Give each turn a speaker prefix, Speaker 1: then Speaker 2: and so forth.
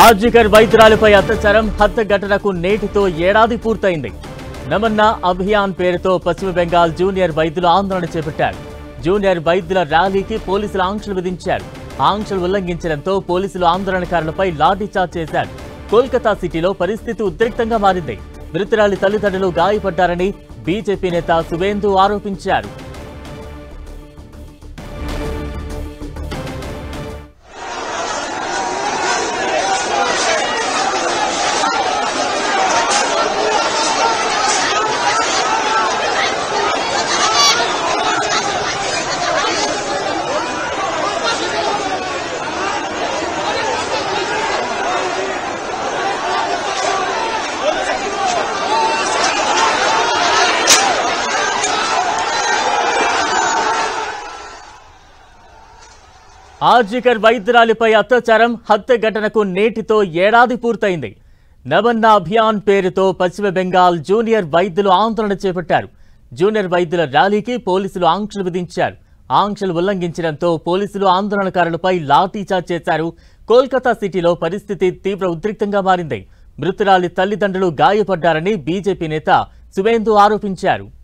Speaker 1: ఆర్జికర్ వైద్యురాలిపై అత్యాచారం హత్య ఘటనకు నేటితో ఏడాది పూర్తయింది. నమన్నా అభియాన్ పేరుతో పశ్చిమ బెంగాల్ జూనియర్ వైద్యులు ఆందోళన చేపట్టారు. జూనియర్ వైద్యుల ర్యాలీకి పోలీసులు ఆంక్షలు విధించారు. ఆంక్షలు ఉల్లంఘించడంతో పోలీసులు ఆందోళనకారులపై లాఠీచార్జ్ చేశారు. కోల్కతా సిటీలో పరిస్థితి ఉద్రిక్తంగా మారింది. మృతురాలి తల్లిదండ్రులు గాయపడ్డారని బీజేపీ నేత సువేందు ఆరోపించారు. ఆర్జికర్ వైద్యురాలిపై అత్యాచారం హత్య ఘటనకు నేటితో ఏడాది పూర్తయింది. నమన్నా అభియాన్ పేరుతో పశ్చిమ బెంగాల్ జూనియర్ వైద్యులు ఆందోళన చేపట్టారు. జూనియర్ వైద్యుల ర్యాలీకి పోలీసులు ఆంక్షలు విధించారు. ఆంక్షలు ఉల్లంఘించడంతో పోలీసులు ఆందోళనకారులపై లాఠీచార్జ్ చేశారు. కోల్కతా సిటీలో పరిస్థితి తీవ్ర ఉద్రిక్తంగా మారింది. మృతురాలి తల్లిదండ్రులు గాయపడ్డారని బీజేపీ నేత సువేందు ఆరోపించారు.